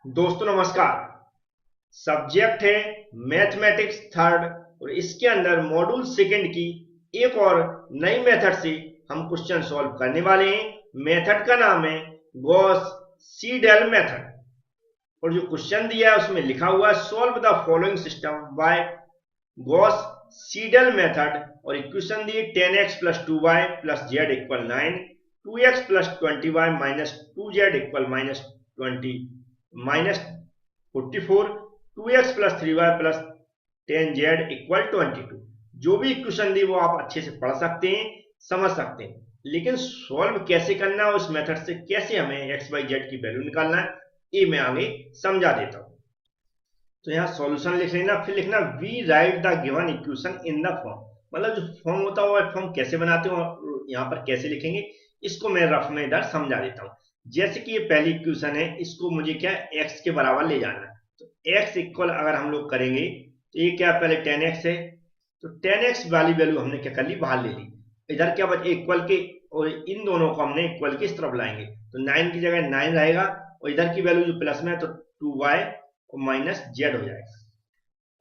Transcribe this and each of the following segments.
दोस्तों नमस्कार। सब्जेक्ट है मैथमेटिक्स थर्ड और इसके अंदर मॉड्यूल सेकंड की एक और नई मेथड से हम क्वेश्चन सॉल्व करने वाले हैं। मेथड का नाम है गॉस सीडेल मेथड और जो क्वेश्चन दिया है उसमें लिखा हुआ है solve the following system by Gauss Seidel method और इक्वेशन दी 10x plus 2y plus z equal 9, 2x plus 20y minus 2z equal minus 20 minus 44, 2x plus 3y plus 10z equal 22। जो भी इक्वेशन दी वो आप अच्छे से पढ़ सकते हैं, समझ सकते हैं, लेकिन सॉल्व कैसे करना है उस मेथड से कैसे हमें एक्स वाई जेड की वैल्यू निकालना है ये मैं आगे समझा देता हूं। तो यहाँ सॉल्यूशन लिख लेना, फिर लिखना we write the given equation in the form. मतलब जो फॉर्म होता है वो फॉर्म कैसे बनाते हो और यहाँ पर कैसे लिखेंगे इसको मैं रफ में इधर समझा देता हूँ। जैसे कि ये पहली इक्वेशन है, इसको मुझे क्या एक्स के बराबर ले जाना है। तो एक्स इक्वल अगर हम लोग करेंगे तो ये क्या पहले 10x है, तो 10x वाली वैल्यू हमने क्या कर ली बाहर ले ली। इधर क्या बचे इक्वल के, और इन दोनों को हमने इक्वल के इस तरफ लाएंगे तो 9 की जगह 9 रहेगा और इधर की वैल्यू जो प्लस में है तो 2y और माइनस जेड हो जाएगा।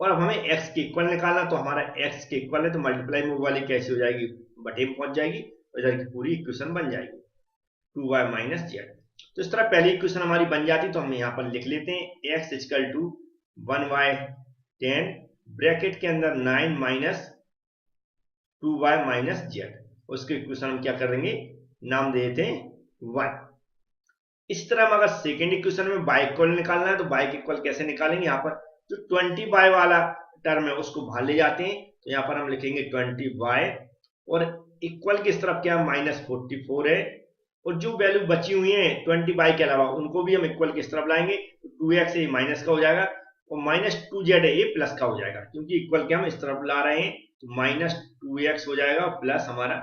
और अब हमें x के इक्वल निकालना, तो हमारा x के इक्वल है तो मल्टीप्लाई में वाली कैसी हो जाएगी, बटे में पहुंच जाएगी और इधर की पूरी इक्वेशन बन जाएगी 2y माइनस जेड। तो इस तरह पहली इक्वेशन हमारी बन जाती, तो हम यहाँ पर लिख लेते हैं x equal to 1y10 bracket के अंदर 9 माइनस 2y माइनस जेड। उसके इक्वेशन हम क्या कर देंगे, नाम दे देते हैं 1। इस तरह अगर सेकेंड इक्वेशन में बाई इक्वल निकालना है तो बाई इक्वल कैसे निकालेंगे, यहाँ पर जो 20 बाय वाला टर्म है उसको बाहर ले जाते हैं तो यहाँ पर हम लिखेंगे 20 बाय और इक्वल की इस तरफ क्या माइनस 44 है और जो वैल्यू बची हुई है 20 बाय के अलावा उनको भी हम इक्वल की इस तरफ लाएंगे तो 2x ये माइनस का हो जाएगा और माइनस 2z है ये प्लस का हो जाएगा, क्योंकि इक्वल के हम इस तरफ ला रहे हैं तो माइनस 2x हो जाएगा प्लस हमारा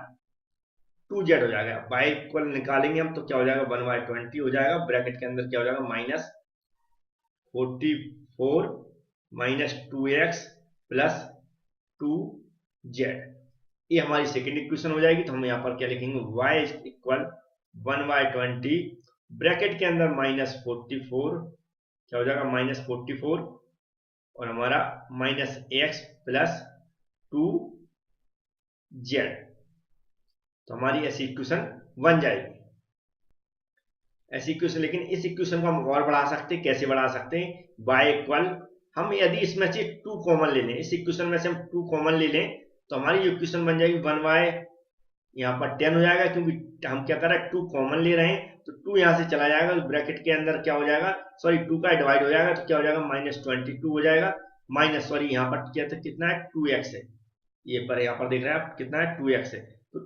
2z हो जाएगा। बाई इक्वल निकालेंगे हम तो क्या हो जाएगा 1/20 हो जाएगा, ब्रैकेट के अंदर क्या हो जाएगा minus 44 minus 2x plus 2z। ये हमारी सेकेंड इक्वेशन हो जाएगी। तो हम यहाँ पर क्या लिखेंगे y इक्वल 1/20 ब्रैकेट के अंदर माइनस 44 क्या हो जाएगा माइनस 44 और हमारा माइनस x प्लस 2z। तो हमारी ऐसी इक्वेशन बन जाएगी ऐसी इक्वेशन। लेकिन इस इक्वेशन को हम और बढ़ा सकते हैं, कैसे बढ़ा सकते हैं, बाय इक्वल हम यदि इसमें से 2 कॉमन ले लें, इस इक्वेशन में से हम 2 कॉमन ले लें तो हमारी इक्वेशन बन जाएगी 1y यहाँ पर 10 हो जाएगा, क्योंकि हम क्या कर रहे हैं 2 कॉमन ले रहे हैं तो 2 यहाँ से चला जाएगा तो ब्रैकेट के अंदर क्या हो जाएगा, सॉरी 2 का डिवाइड हो जाएगा तो क्या हो जाएगा माइनस 22 हो जाएगा, माइनस सॉरी यहाँ पर क्या था कितना है 2x है, ये पर यहाँ पर देख रहे हैं आप कितना है 2x है तो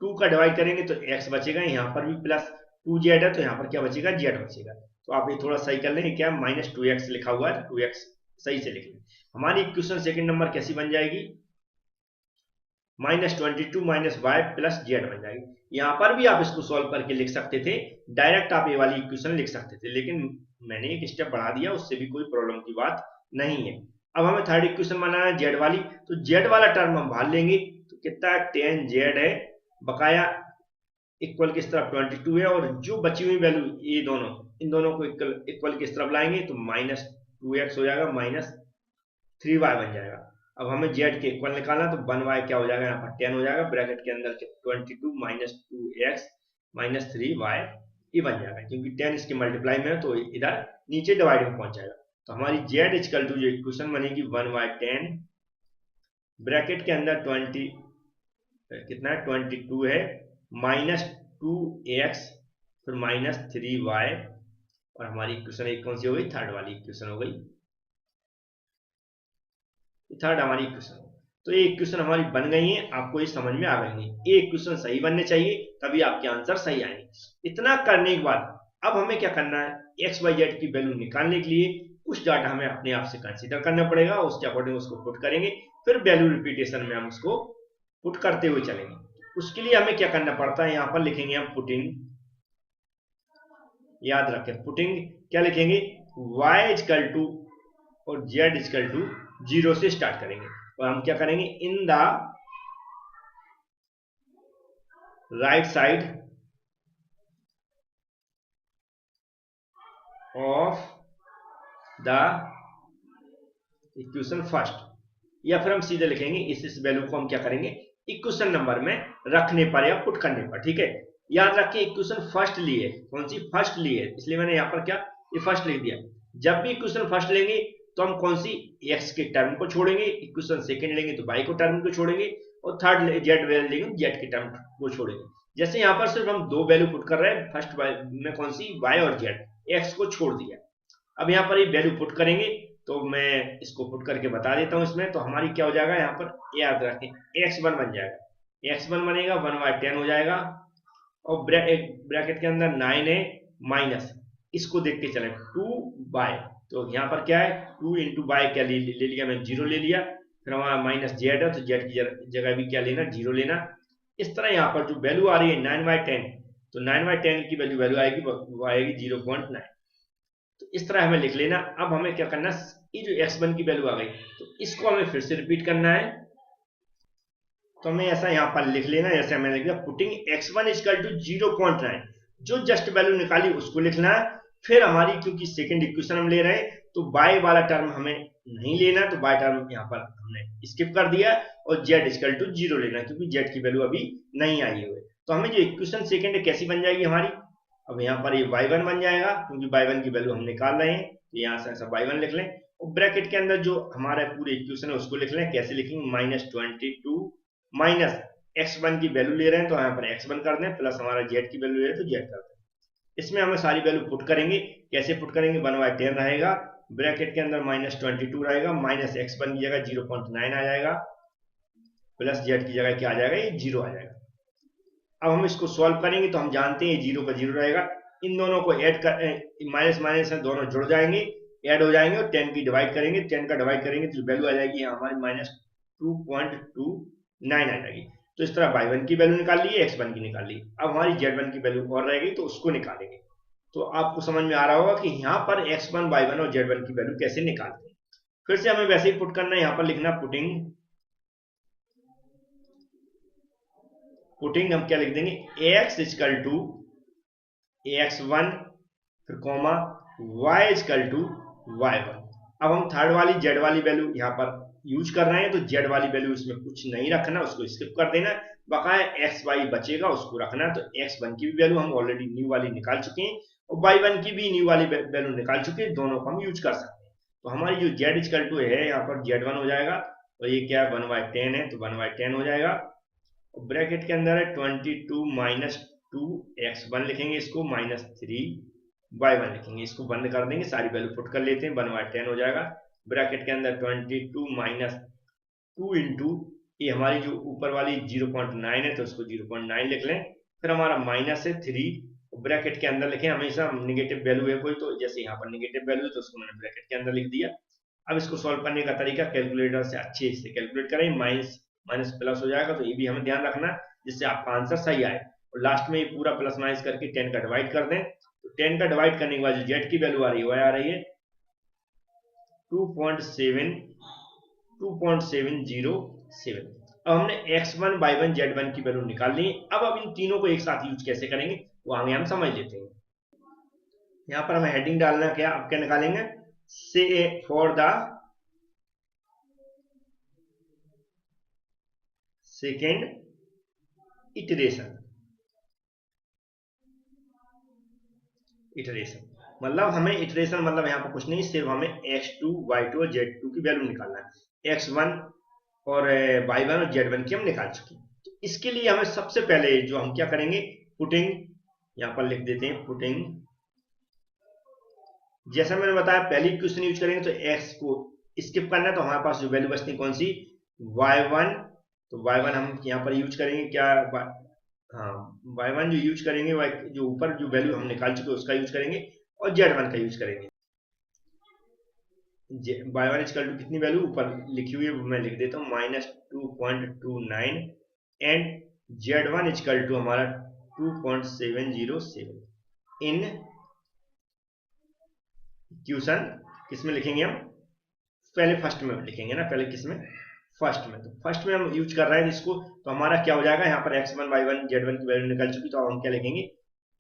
2 का डिवाइड करेंगे तो x बचेगा, यहाँ पर भी प्लस 2z है तो यहाँ पर क्या बचेगा z बचेगा। तो आप ये थोड़ा सही कर लें, क्या माइनस 2x लिखा हुआ है 2x सही से लिख लें। हमारी इक्वेशन सेकंड नंबर कैसी बन जाएगी, minus 22 minus y plus z बन जाएगी। यहाँ पर भी आप इसको सॉल्व करके लिख सकते थे, डायरेक्ट आप ये वाली इक्वेशन लिख सकते थे, लेकिन मैंने एक स्टेप बढ़ा दिया, उससे भी कोई प्रॉब्लम की बात नहीं है। अब हमें थर्ड इक्वेशन बनाना है जेड वाली, तो जेड वाला टर्म हम बाहर लेंगे तो कितना है 10z है बकाया इक्वल की तरफ 22 है और जो बची हुई वैल्यू ये दोनों इन दोनों को इक्वल की तरफ लाएंगे तो माइनस 2x हो जाएगा माइनस 3y बन जाएगा। अब हमें z के इक्वल निकालना तो 1y क्या हो जाएगा यहाँ पर 10 हो जाएगा, ब्रैकेट के अंदर 22 माइनस 2x माइनस 3y ये बन जाएगा, क्योंकि 10 इसके मल्टीप्लाई में है तो इधर नीचे डिवाइड में पहुंच जाएगा। तो हमारी z इक्वल टू जो इक्वेशन बनेगी 1/10 ब्रैकेट के अंदर 20 कितना है 22 है माइनस 2x फिर माइनस 3y और हमारी इक्वेशन एक कौन सी हो गई, थर्ड वाली इक्वेशन हो गई, थर्ड हमारी इक्वेशन। तो ये इक्वेशन हमारी बन गई है, आपको ये समझ में आ गई है, ये इक्वेशन सही बनने चाहिए तभी आपके आंसर सही आएंगे। इतना करने के बाद अब हमें क्या करना है, एक्स वाई जेड की वैल्यू निकालने के लिए कुछ डाटा हमें अपने आप से कंसीडर करना पड़ेगा, उसके अकॉर्डिंग उसको पुट करेंगे, फिर वैल्यू रिपीटेशन में हम उसको पुट करते हुए चलेंगे। उसके लिए हमें क्या करना पड़ता है, यहाँ पर लिखेंगे हम पुटिंग, याद रखें पुटिंग क्या लिखेंगे y इजकल टू और z इजकल टू 0 से स्टार्ट करेंगे और हम क्या करेंगे in the right side of the equation first, या फिर हम सीधे लिखेंगे इस वैल्यू को हम क्या करेंगे इक्वेशन नंबर में रखने पर या पुट करने पर। ठीक है, याद रखिए इक्वेशन फर्स्ट ली है, कौन सी फर्स्ट ली है, इसलिए मैंने यहाँ पर क्या ये फर्स्ट लिख दिया। जब भी इक्वेशन फर्स्ट लेंगे तो हम कौन सी एक्स के टर्म को छोड़ेंगे, इक्वेशन सेकंड लेंगे तो वाई को टर्म को छोड़ेंगे, और थर्ड जेड वैल्यू लेंगे जेड के टर्म को छोड़ेंगे। जैसे यहाँ पर सिर्फ हम दो वैल्यू पुट कर रहे हैं, फर्स्ट में कौन सी वाई और जेड, एक्स को छोड़ दिया। अब यहाँ पर ये वैल्यू पुट करेंगे तो मैं इसको पुट करके बता देता हूँ इसमें, तो हमारी क्या हो जाएगा यहाँ पर याद रखें x1 बन जाएगा, x1 बनेगा 1/10 हो जाएगा, और ब्रैकेट के अंदर 9 है माइनस, इसको देख के चले 2y, तो यहाँ पर क्या है 2 इंटू बाई क्या ले लिया मैं 0 ले लिया, फिर हमारा माइनस जेड है तो जेड की जगह भी क्या लेना 0 लेना। इस तरह यहाँ पर जो वैल्यू आ रही है 9/10, तो 9/10 की वैल्यू आएगी वो आएगी 0.9, तो इस तरह हमें लिख लेना। अब हमें क्या करना, ये जो x1 की वैल्यू आ गई तो इसको हमें फिर से रिपीट करना है, तो हमें ऐसा यहाँ पर लिख लेना जैसे हमें लिख दिया पुटिंग x1 इक्वल टू 0.9, जो जस्ट वैल्यू निकाली उसको लिखना है। फिर हमारी क्योंकि सेकंड इक्वेशन हम ले रहे हैं तो बाय वाला टर्म हमें नहीं लेना, तो बाय टर्म यहाँ पर हमने स्किप कर दिया, और z इक्वल टू 0 लेना क्योंकि z की वैल्यू अभी नहीं आई हुई। तो हमें जो इक्वेशन सेकंड कैसी बन जाएगी हमारी, अब यहाँ पर ये y1 बन जाएगा क्योंकि y1 की वैल्यू हम निकाल रहे हैं, तो यहाँ से ऐसा y1 लिख लें, और ब्रैकेट के अंदर जो हमारा पूरे इक्वेशन है उसको लिख लें। कैसे लिखेंगे, -22 माइनस x1 की वैल्यू ले रहे हैं तो यहाँ पर x1 कर दें, प्लस हमारा z की वैल्यू ले रहे हैं तो z कर दें। इसमें हमें सारी वैल्यू पुट करेंगे, कैसे पुट करेंगे 1/10 रहेगा, ब्रैकेट के अंदर -22 रहेगा, माइनस x1 की जगह 0.9 आ जाएगा, प्लस z की जगह क्या आ जाएगा ये 0 आ जाएगा। अब हम इसको सॉल्व करेंगे तो हम जानते हैं 0 का 0 रहेगा, इन दोनों को ऐड कर माइनस माइनस है दोनों जुड़ जाएंगे, ऐड हो जाएंगे, और 10 की डिवाइड करेंगे, 10 का डिवाइड करेंगे तो वैल्यू आ जाएगी हमारी -2.29 आ जाएगी। तो इस तरह y1 की वैल्यू निकाल ली, x1 की निकाल ली, अब हमारी z1 की वैल्यू और रह गई तो उसको निकालेंगे। तो आपको समझ में आ रहा होगा कि यहाँ पर x1 y1 और z1 की वैल्यू कैसे निकालते हैं। फिर से हमें वैसे ही पुट करना है, यहाँ पर लिखना पुटिंग हम क्या लिख देंगे x इक्वल टू x1 फिर comma y equal to y1। अब हम थर्ड वाली z वाली वैल्यू यहाँ पर यूज कर रहे हैं, तो z वाली वैल्यू इसमें कुछ नहीं रखना, उसको स्किप कर देना, बकाया xy बचेगा उसको रखना। तो x1 की भी वैल्यू हम ऑलरेडी न्यू वाली निकाल चुके हैं, और y1 की भी न्यू वाली वैल्यू निकाल चुके हैं, दोनों को हम यूज कर सकते हैं। तो हमारी जो z इक्वल टू है यहाँ पर z1 हो जाएगा, और ये क्या है 1/10 है तो 1/10 हो जाएगा, और ब्रैकेट के अंदर है 22 माइनस 2x1 लिखेंगे, इसको -3y1 लिखेंगे, इसको बंद कर देंगे, सारी वैल्यू पुट कर लेते हैं, 1/10 हो जाएगा, ब्रैकेट के अंदर 22 माइनस 2 इंटू ये हमारी जो ऊपर वाली 0.9 है तो उसको 0.9 लिख लें, फिर हमारा माइनस है 3, ब्रैकेट के अंदर लिखें, हमेशा निगेटिव वैल्यू है कोई, तो जैसे यहाँ पर निगेटिव वैल्यू है तो उसको मैंने ब्रैकेट के अंदर लिख दिया। अब इसको सॉल्व करने का तरीका कैलकुलेटर से अच्छे से कैलकुलेट करें, माइनस माइनस प्लस हो जाएगा, तो ये भी हमें ध्यान रखना जिससे आपका आंसर सही आए, और लास्ट में ये पूरा प्लस माइनस करके 10 का डिवाइड कर दें, तो 10 का डिवाइड करने के बाद जो z की वैल्यू आ रही है वह आ रही है 2.707। अब हमने x1 y1 z1 की वैल्यू निकाल ली। अब इन तीनों को एक साथ यूज कैसे करेंगे वो आगे हम समझ लेते हैं। यहाँ पर हमें हेडिंग डालना क्या, अब क्या निकालेंगे, से फॉर द सेकेंड इटरेशन मतलब हमें इटरेशन मतलब यहाँ पर कुछ नहीं, सिर्फ हमें x2 y2 और z2 की वैल्यू निकालना है, x1 और y1 और z1 की हम निकाल चुके हैं। तो इसके लिए हमें सबसे पहले जो हम क्या करेंगे पुटिंग, यहाँ पर लिख देते हैं पुटिंग, जैसा मैंने बताया पहली इक्वेशन यूज करेंगे तो x को स्किप करना है, तो हमारे पास जो वैल्यू बचती है कौन सी y1, तो y1 हम यहाँ पर यूज करेंगे क्या, हाँ y1 जो यूज करेंगे जो ऊपर जो वैल्यू हम निकाल चुके उसका यूज करेंगे, और z1 का यूज करेंगे। y1 इक्वल टू कितनी वैल्यू ऊपर लिखी हुई है मैं लिख देता हूँ -2.29 एंड z1 इक्वल टू हमारा 2.707 इन इक्वेशन किसमें लिखेंगे हम, पहले फर्स्ट में लिखेंगे ना, पहले किसमें फर्स्ट में, तो फर्स्ट में हम यूज कर रहे हैं इसको, तो हमारा क्या हो जाएगा यहाँ पर x1 y1 z1 की वैल्यू निकल चुकी, तो अब हम क्या लिखेंगे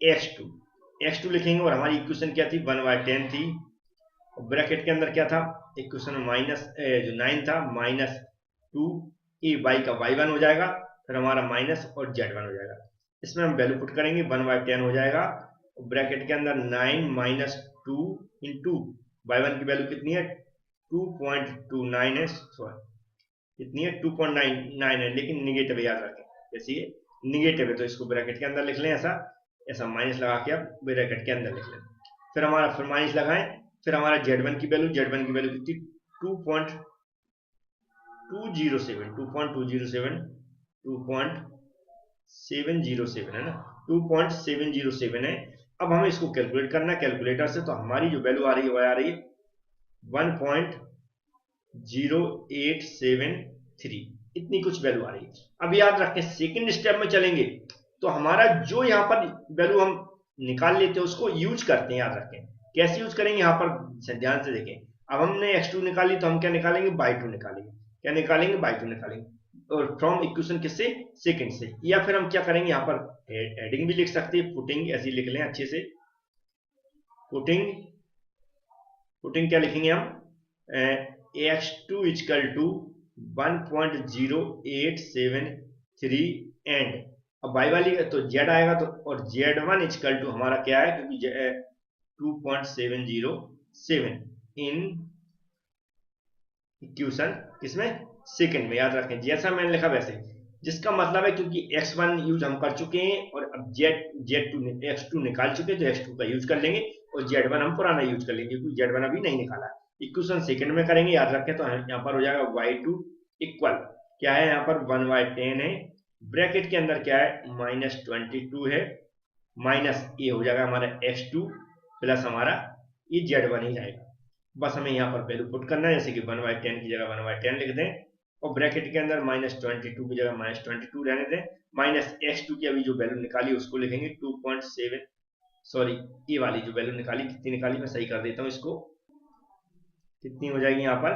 x2 लिखेंगे, और हमारी इक्वेशन क्या थी 1/10 थी, ब्रैकेट के अंदर क्या था, इक्वेशन में माइनस जो 9 था माइनस 2 ए वाई का y1 हो जाएगा, फिर हमारा माइनस और z1 हो जाएगा। इसमें हम वैल्यू पुट करेंगे 1/10 हो जाएगा। ब्रैकेट के अंदर 9 माइनस 2 इंटू y1 की वैल्यू कितनी है 2.29 है, सॉरी कितनी है 2.99 है, लेकिन निगेटिव याद रखें, जैसे ये निगेटिव है तो इसको ब्रैकेट के अंदर लिख लें, ऐसा ऐसा माइनस लगा के आप ब्रैकेट के अंदर लिख लें। फिर हमारा फिर माइनस लगाएं, फिर हमारा z1 की वैल्यू कितनी 2.707 है ना, 2.707 है। अब हमें इसको कैलकुलेट करना है कैलकुलेटर से, तो हमारी जो वैल्यू आ रही है वह आ रही है 1.0873, इतनी कुछ वैल्यू आ रही है। अब याद रखें सेकंड स्टेप में चलेंगे तो हमारा जो यहाँ पर वैल्यू हम निकाल लेते हैं उसको यूज करते हैं, याद रखें कैसे यूज करेंगे, यहाँ पर ध्यान से देखें। अब हमने x2 निकाली तो हम क्या निकालेंगे y2 निकालेंगे, क्या निकालेंगे y2 निकालेंगे, और फ्रॉम इक्वेशन किससे सेकंड से। या फिर हम क्या करेंगे, यहाँ पर हेडिंग भी लिख सकते हैं, पुटिंग ऐसे लिख लें अच्छे से, पुटिंग क्या लिखेंगे हम x2 इक्वल टू 1.0873 एंड अब y वाली तो z आएगा, तो और z1 इक्वल टू हमारा क्या है, क्योंकि 2.707 इन इक्वेशन किसमें सेकंड में, याद रखें जैसा मैंने लिखा वैसे, जिसका मतलब है क्योंकि x1 यूज हम कर चुके हैं और अब x2 निकाल चुके हैं तो x2 का यूज कर लेंगे और z1 हम पुराना यूज कर लेंगे क्योंकि z1 अभी नहीं निकाला। इक्वेशन सेकंड में करेंगे, याद रखें, तो यहाँ पर हो जाएगा y2 इक्वल क्या है, यहाँ पर 1/10 है, ब्रैकेट के अंदर क्या है -22 है, माइनस ये हो जाएगा हमारा x2 प्लस हमारा ये z1 ही जाएगा। बस हमें यहाँ पर वैल्यू पुट करना है, जैसे कि 1/10 की जगह 1/10 लिख दें और ब्रैकेट के अंदर -22 की जगह -22 रहने दें, माइनस x2 की अभी जो वैल्यू निकाली उसको लिखेंगे 2.7, सॉरी ये वाली जो वैल्यू निकाली कितनी निकाली, मैं सही कर देता हूँ इसको, कितनी हो जाएगी यहाँ पर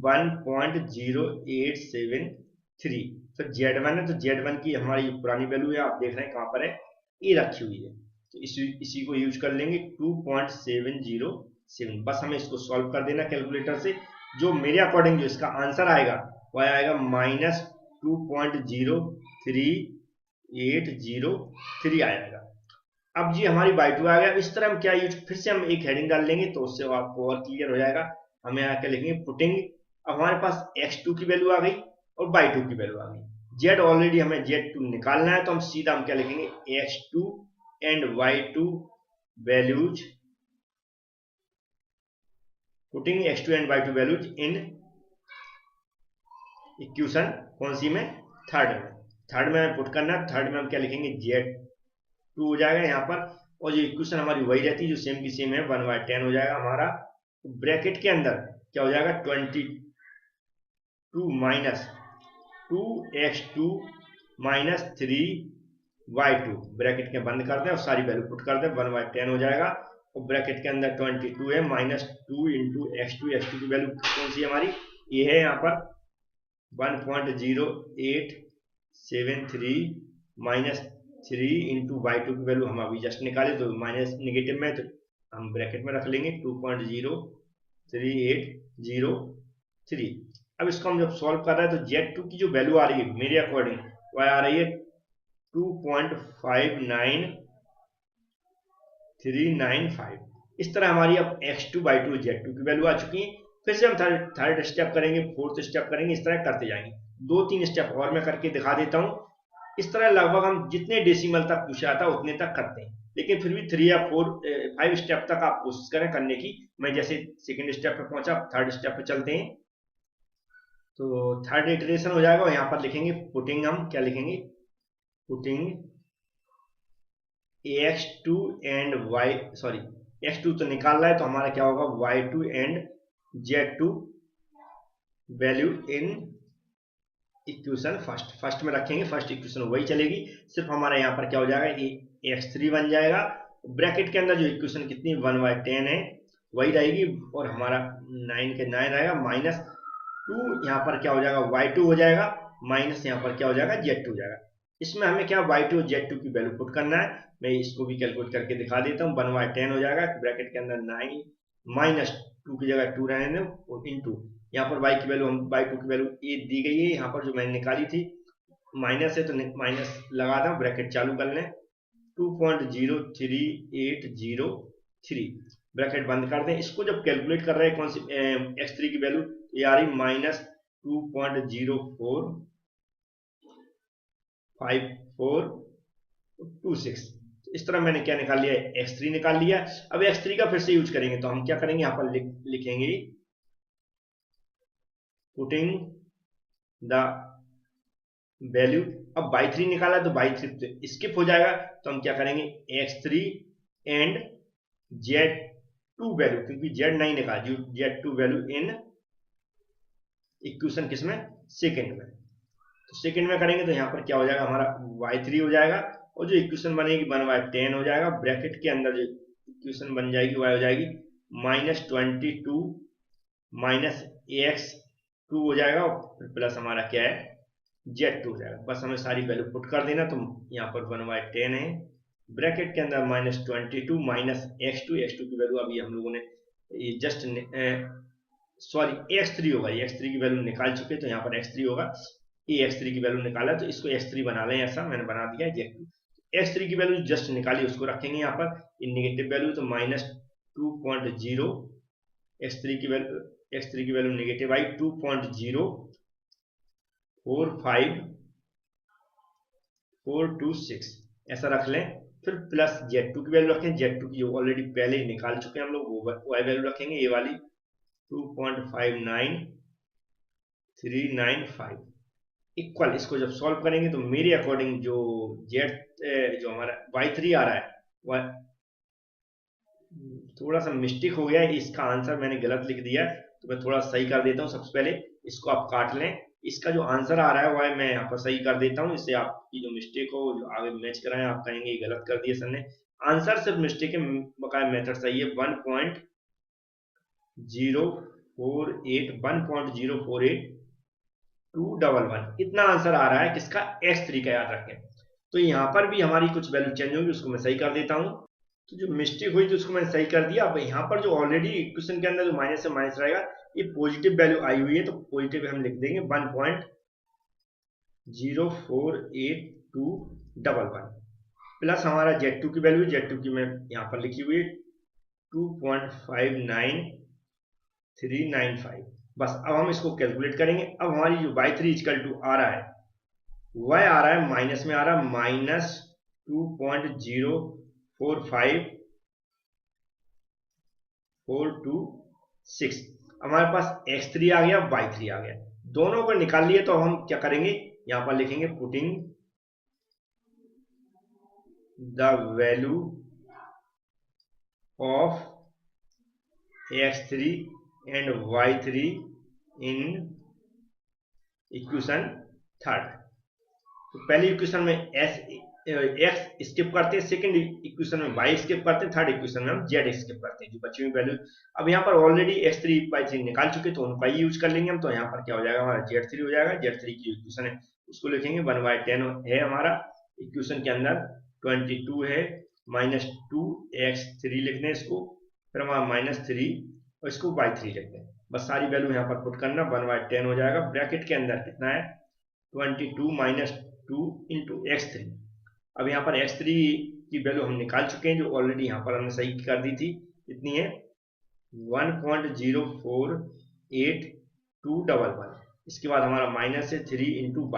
1.0873। तो z1 है तो z1 की हमारी पुरानी वैल्यू है, आप देख रहे हैं कहाँ पर है, ये रखी हुई है, तो इसी को यूज कर लेंगे 2.707। बस हमें इसको सॉल्व कर देना कैलकुलेटर से, जो मेरे अकॉर्डिंग जो इसका आंसर आएगा वह आएगा -2.03803 आएगा। अब जी हमारी y2 आ गया। इस तरह हम क्या यूज, फिर से हम एक हेडिंग डाल लेंगे तो उससे आपको और क्लियर हो जाएगा। हमें यहाँ क्या लिखेंगे पुटिंग, अब हमारे पास x2 की वैल्यू आ गई और y2 की वैल्यू आ गई, z ऑलरेडी हमें z2 निकालना है तो हम सीधा हम क्या लिखेंगे x2 and y2 values, putting x2 and y2 values in equation कौन सी में, थर्ड में पुट करना है। थर्ड में हम क्या लिखेंगे z2 हो जाएगा यहाँ पर, और जो इक्वेशन हमारी वही रहती है जो सेम की सेम है 1/10 हो जाएगा हमारा। ब्रैकेट के अंदर क्या हो जाएगा 22 minus 2x2 minus 3y2, bracket के बंद कर दें और सारी वैल्यू पुट कर दें, 1/10 हो जाएगा। और ब्रैकेट के अंदर 22 है -2 इंटू x2 की वैल्यू कौन सी हमारी, ये है यहाँ पर 1.0873 माइनस 3 इंटू y2 की वैल्यू हम अभी जस्ट निकाले तो माइनस निगेटिव में, तो हम ब्रैकेट में रख लेंगे 2.03803। अब इसको हम जब सॉल्व कर रहे हैं तो z2 की जो वैल्यू आ रही है मेरे अकॉर्डिंग वह आ रही है 2.59395। इस तरह हमारी अब x2 y2 z2 की वैल्यू आ चुकी है। फिर से हम थर्ड स्टेप करेंगे, फोर्थ स्टेप करेंगे, इस तरह करते जाएंगे। 2-3 स्टेप और मैं करके दिखा देता हूँ। इस तरह लगभग हम जितने डेसिमल तक पूछा था उतने तक करते हैं, लेकिन फिर भी 3 या 5 स्टेप तक आप कोशिश करें करने की। मैं जैसे सेकंड स्टेप पे पहुंचा, थर्ड स्टेप पे चलते हैं। तो थर्ड इटरेशन हो जाएगा और यहाँ पर लिखेंगे पुटिंग, हम क्या लिखेंगे putting x2 and y, sorry x2 तो निकाल रहा है तो हमारा क्या होगा y2 and z2 value in equation first में रखेंगे, फर्स्ट इक्वेशन वही चलेगी, सिर्फ हमारा यहाँ पर क्या हो जाएगा ये x3 बन जाएगा। ब्रैकेट के अंदर जो इक्वेशन कितनी 1/10 है वही रहेगी और हमारा 9 के 9 रहेगा, माइनस 2 यहाँ पर क्या हो जाएगा y2 हो जाएगा, माइनस यहाँ पर क्या हो जाएगा z2 हो जाएगा। इसमें हमें क्या y2 और z2 की वैल्यू पुट करना है। मैं इसको भी कैलकुलेट करके दिखा देता हूँ। 1/10 हो जाएगा, ब्रैकेट के अंदर 9 -2 की जगह 2 रहने दें और इंटू यहाँ पर y की वैल्यू हम y2 की वैल्यू 8 दी गई है, यहाँ पर जो मैंने निकाली थी माइनस है तो माइनस लगा दें, ब्रैकेट चालू कर लें 2.03803 ब्रैकेट बंद कर दें। इसको जब कैलकुलेट कर रहे हैं कौन सी x3 की वैल्यू, ये आ रही -2.045426। इस तरह मैंने क्या निकाल लिया है, x3 निकाल लिया। अब x3 का फिर से यूज करेंगे तो हम क्या करेंगे, यहाँ पर लिखेंगे पुटिंग द वैल्यू। अब y3 निकाला तो y3 स्किप हो जाएगा, तो हम क्या करेंगे x3 एंड z2 वैल्यू, क्योंकि z नहीं निकाला, z2 वैल्यू इन इक्वेशन किसमें, सेकंड में। तो सेकंड में करेंगे तो यहाँ पर क्या हो जाएगा, हमारा y3 हो जाएगा और जो इक्वेशन बनेगी 1/10 हो जाएगा। ब्रैकेट के अंदर जो इक्वेशन बन जाएगी वह हो जाएगी -22 -x2 हो जाएगा और प्लस हमारा क्या है z2 हो जाएगा। बस हमें सारी वैल्यू पुट कर देना। तो यहाँ पर 1/10 है, ब्रैकेट के अंदर -22 -x2 की वैल्यू अभी हम लोगों ने जस्ट सॉरी x3 होगा, x3 की वैल्यू निकाल चुके, तो यहाँ पर x3 होगा, ये x3 की वैल्यू निकाला तो इसको x3 बना लें, ऐसा मैंने बना दिया है। x3 की वैल्यू जस्ट निकाली उसको रखेंगे यहाँ पर, इन नेगेटिव वैल्यू तो -2.0, x3 की वैल्यू नेगेटिव आई 2.045426 ऐसा रख लें। फिर प्लस z2 की वैल्यू रखें, z2 की ऑलरेडी पहले ही निकाल चुके हैं हम लोग, वो वैल्यू रखेंगे, ये वाली 2.59395 इक्वल। इसको जब सॉल्व करेंगे तो मेरे अकॉर्डिंग जो जो हमारा y3 आ रहा है वह थोड़ा सा मिस्टेक हो गया है, इसका आंसर मैंने गलत लिख दिया है, तो मैं थोड़ा सही कर देता हूँ। सबसे पहले इसको आप काट लें, इसका जो आंसर आ रहा है वह मैं यहाँ पर सही कर देता हूँ, इससे आपकी जो मिस्टेक हो जो आगे मैच कराएं आप कहेंगे ये गलत कर दिया सर ने। आंसर सिर्फ मिस्टेक है, बकाया मेथड सही है। 1.048 इतना आंसर आ रहा है किसका, x3 का, याद रखें। तो यहाँ पर भी हमारी कुछ वैल्यू चेंज होगी, उसको मैं सही कर देता हूँ। तो जो मिस्टेक हुई थी उसको मैंने सही कर दिया। अब यहाँ पर जो ऑलरेडी इक्वेशन के अंदर जो माइनस से माइनस रहेगा, ये पॉजिटिव वैल्यू आई हुई है, तो पॉजिटिव हम लिख देंगे 1.04821 प्लस हमारा z2 की वैल्यू, z2 की मैं यहाँ पर लिखी हुई है 2.59395। बस अब हम इसको कैलकुलेट करेंगे। अब हमारी जो y3 इक्वल टू आ रहा है वह आ रहा है माइनस में, आ रहा है -2.045426। हमारे पास x3 आ गया, y3 आ गया, दोनों को निकाल लिए। तो हम क्या करेंगे, यहां पर लिखेंगे putting the value of x3 and y3 in equation third. तो पहली इक्वेशन में x स्किप करते हैं, सेकंड इक्वेशन में y स्किप करते हैं, थर्ड इक्वेशन में हम z स्किप करते हैं, जो बची हुई वैल्यू। अब यहाँ पर ऑलरेडी x3 y3 निकाल चुके, तो उनका ही यूज कर लेंगे हम। तो यहाँ पर क्या हो जाएगा, हमारा z3 हो जाएगा, z3 की इक्वेशन है उसको लिखेंगे 1/10 है हमारा इक्वेशन के अंदर, 22 है -2x3 लिख दें इसको, फिर हमारा -3 और इसको y3 लिख दें। बस सारी वैल्यू यहाँ पर पुट करना, 1/10 हो जाएगा। ब्रैकेट के अंदर कितना है 22 -2 इंटू x3। अब यहाँ पर x3 की वैल्यू हम निकाल चुके हैं, जो ऑलरेडी यहाँ पर हमने सही कर दी थी, इतनी है 1.04821। इसके बाद हमारा माइनस है 3 इंटू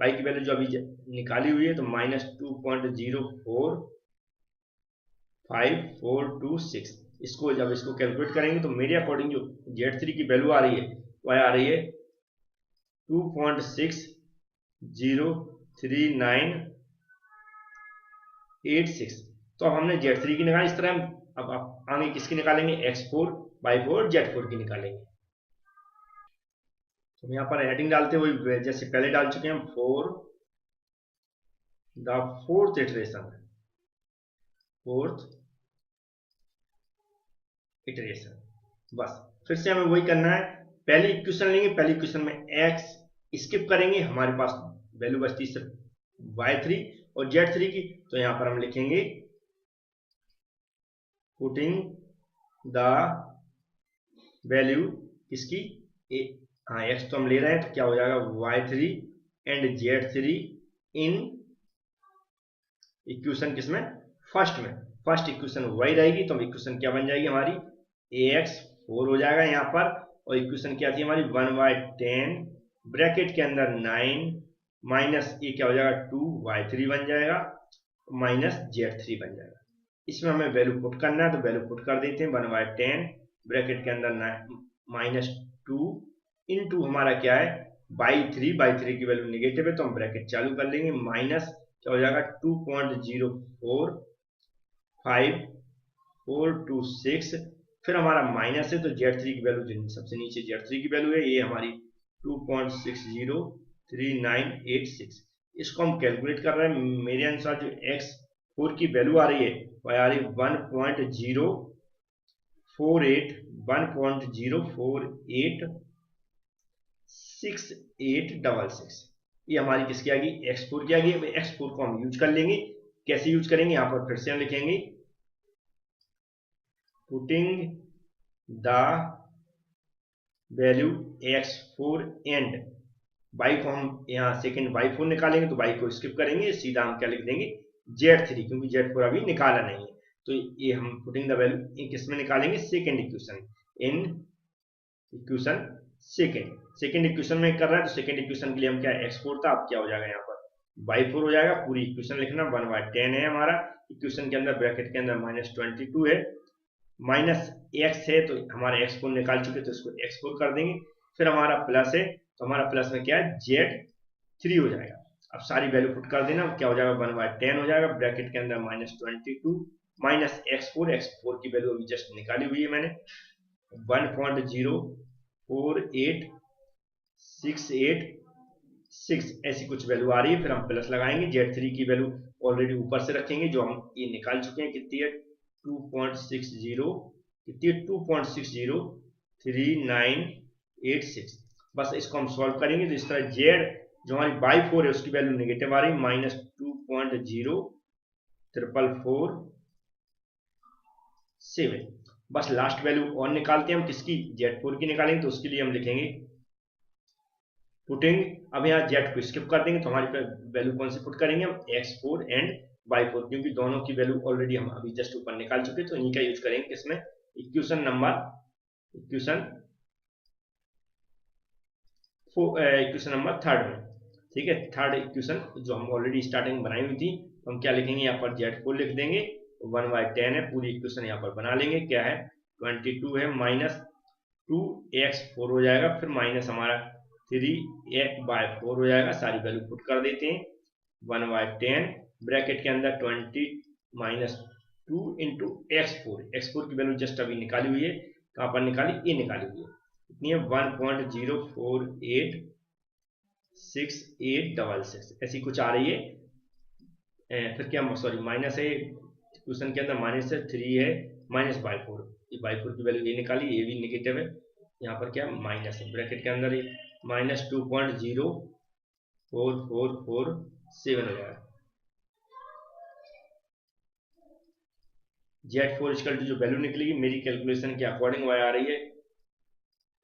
y की वैल्यू जो अभी निकाली हुई है, तो -2.04546। इसको जब इसको कैलकुलेट करेंगे तो मेरे अकॉर्डिंग जो z3 की वैल्यू आ रही है वह आ रही है 2.603986। तो अब हमने z3 की निकाली, इस तरह हम अब आगे किसकी निकालेंगे, x4 y4 z4 की निकालेंगे। तो यहाँ पर हेडिंग डालते हुए जैसे पहले डाल चुके हैं, फॉर द फोर्थ इटरेशन, बस फिर से हमें वही करना है। पहली इक्वेशन लेंगे, पहली इक्वेशन में x स्किप करेंगे, हमारे पास वैल्यू बचती सिर्फ y3 और z3 की। तो यहाँ पर हम लिखेंगे पुटिंग द वैल्यू किसकी, हाँ एक्स तो हम ले रहे हैं, तो क्या हो जाएगा y3 and z3 in equation किसमें, फर्स्ट में। फर्स्ट इक्वेशन वही रहेगी, तो इक्वेशन क्या बन जाएगी हमारी, ax 4 हो जाएगा यहाँ पर, और इक्वेशन क्या थी हमारी 1/10 ब्रैकेट के अंदर 9 माइनस ये क्या हो जाएगा 2y3 बन जाएगा माइनस z3 बन जाएगा। इसमें हमें वैल्यू पुट करना है, तो वैल्यू पुट कर देते हैं 1/10 ब्रैकेट के अंदर माइनस 2 इंटू हमारा क्या है बाई 3 की वैल्यू निगेटिव है, तो हम ब्रैकेट चालू कर लेंगे, माइनस क्या हो जाएगा 2.04526, फिर हमारा माइनस है तो z3 की वैल्यू सबसे नीचे z3 की वैल्यू है, ये हमारी 2.603986। इसको हम कैलकुलेट कर रहे हैं, मेरे अनुसार जो x4 की वैल्यू आ रही है वह आ रही है 1.0486866। ये हमारी किसकी आ गई, x4 की आ गई। x4 को हम यूज कर लेंगे, कैसे यूज करेंगे, यहां पर फिर से हम लिखेंगे putting the value x4 and y को हम यहाँ सेकेंड y4 निकालेंगे, तो y को स्किप करेंगे, सीधा हम क्या लिख देंगे z3, क्योंकि z4 अभी निकाला नहीं है, तो ये हम पुटिंग द वैल्यू किसमें निकालेंगे, second equation, in equation second equation में कर रहा है, तो सेकेंड इक्वेशन के लिए हम क्या x4 था, अब क्या हो जाएगा यहाँ पर y4 हो जाएगा। पूरी इक्वेशन लिखना 1/10 है हमारा, इक्वेशन के अंदर ब्रैकेट के अंदर -22 है, माइनस x है तो हमारा x4 निकाल चुके, तो इसको x4 कर देंगे, फिर हमारा प्लस है तो हमारा प्लस में क्या है z3 हो जाएगा। अब सारी वैल्यू पुट कर देना, क्या हो जाएगा 1/10 हो जाएगा, ब्रैकेट के अंदर -22 माइनस x4 की वैल्यू अभी जस्ट निकाली हुई है मैंने 1.04866 ऐसी कुछ वैल्यू आ रही है, फिर हम प्लस लगाएंगे, z3 की वैल्यू ऑलरेडी ऊपर से रखेंगे जो हम ये निकाल चुके हैं, कितनी है 2.603986। बस इसको हम सॉल्व करेंगे, तो इस तरह z जो हमारी y4 है उसकी वैल्यू नेगेटिव आ रही है -2.04447। बस लास्ट वैल्यू और निकालते हैं हम, किसकी z4 की निकालेंगे, तो उसके लिए हम लिखेंगे पुटिंग, अब यहाँ z को स्किप कर देंगे, तो हमारी वैल्यू कौन सी पुट करेंगे हम x4 एंड y4, क्योंकि दोनों की वैल्यू ऑलरेडी हम अभी जस्ट ऊपर निकाल चुके, तो इन्हीं का यूज करेंगे किसमें, इक्वेशन नंबर थर्ड में। ठीक है, थर्ड इक्वेशन जो हम ऑलरेडी स्टार्टिंग में बनाई हुई थी, तो हम क्या लिखेंगे यहाँ पर z4 लिख देंगे, 1/10 है, पूरी इक्वेशन यहाँ पर बना लेंगे, क्या है 22 है, माइनस 2x4 हो जाएगा, फिर माइनस हमारा 3x/4 हो जाएगा, सारी वैल्यू पुट कर देते हैं 1/10 ब्रैकेट के अंदर 20 माइनस 2 इंटू x4 की वैल्यू जस्ट अभी निकाली हुई है, कहाँ पर निकाली, ये निकाली हुई है, इतनी है 1.0486866 ऐसी कुछ आ रही है। फिर क्या, सॉरी माइनस है, क्वेश्चन के अंदर माइनस है, 3 है -/4, ये y4 की वैल्यू ये निकाली, ये भी नेगेटिव है, यहाँ पर क्या माइनस है, ब्रैकेट के अंदर ये -2.04447 हो जाएगा। z4 इक्वल टू जो वैल्यू निकलेगी मेरी कैलकुलेशन के अकॉर्डिंग वह आ रही है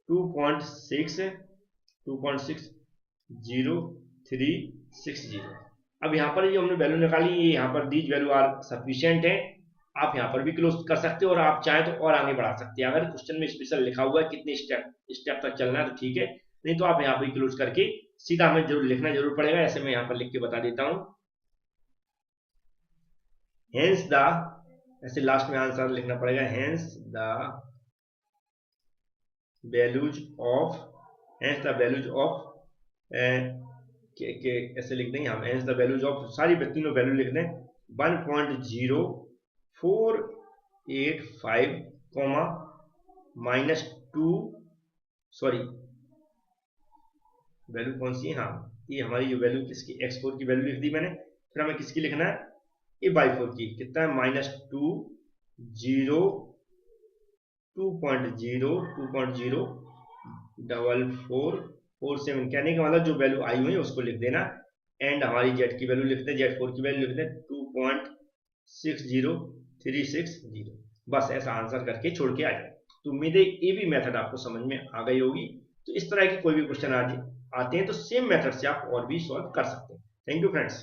2.60360। अब यहाँ पर जो हमने वैल्यू निकाली, ये यहाँ पर दीज वैल्यू आर सफिशिएंट है, आप यहाँ पर भी क्लोज कर सकते हो, और आप चाहें तो और आगे बढ़ा सकते हैं, अगर क्वेश्चन में स्पेशल लिखा हुआ है कितने स्टेप तक चलना है तो ठीक है, नहीं तो आप यहाँ पर क्लोज करके सीधा हमें जरूर लिखना जरूर पड़ेगा, ऐसे मैं यहाँ पर लिख के बता देता हूँ, हेंस द, ऐसे लास्ट में आंसर लिखना पड़ेगा, हेंस द वैल्यूज ऑफ ऐसे लिख देंगे हम, हेंस द वैल्यूज ऑफ, सारी तीनों वैल्यू लिख दें 1.0485 -2, सॉरी वैल्यू कौन सी है, हाँ ये हमारी जो वैल्यू किसकी x4 की वैल्यू लिख दी मैंने, फिर हमें किसकी लिखना है, ये y4 की, कितना है -2.04447, कहने का मतलब जो वैल्यू आई हुई है उसको लिख देना, एंड हमारी z की वैल्यू लिखते हैं, z4 की वैल्यू लिखते हैं 2.60360, बस ऐसा आंसर करके छोड़ के आ जाए। तो तो उम्मीद है ये भी मेथड आपको समझ में आ गई होगी। तो इस तरह के कोई भी क्वेश्चन आज आते हैं तो सेम मेथड से आप और भी सॉल्व कर सकते हैं। Thank you friends.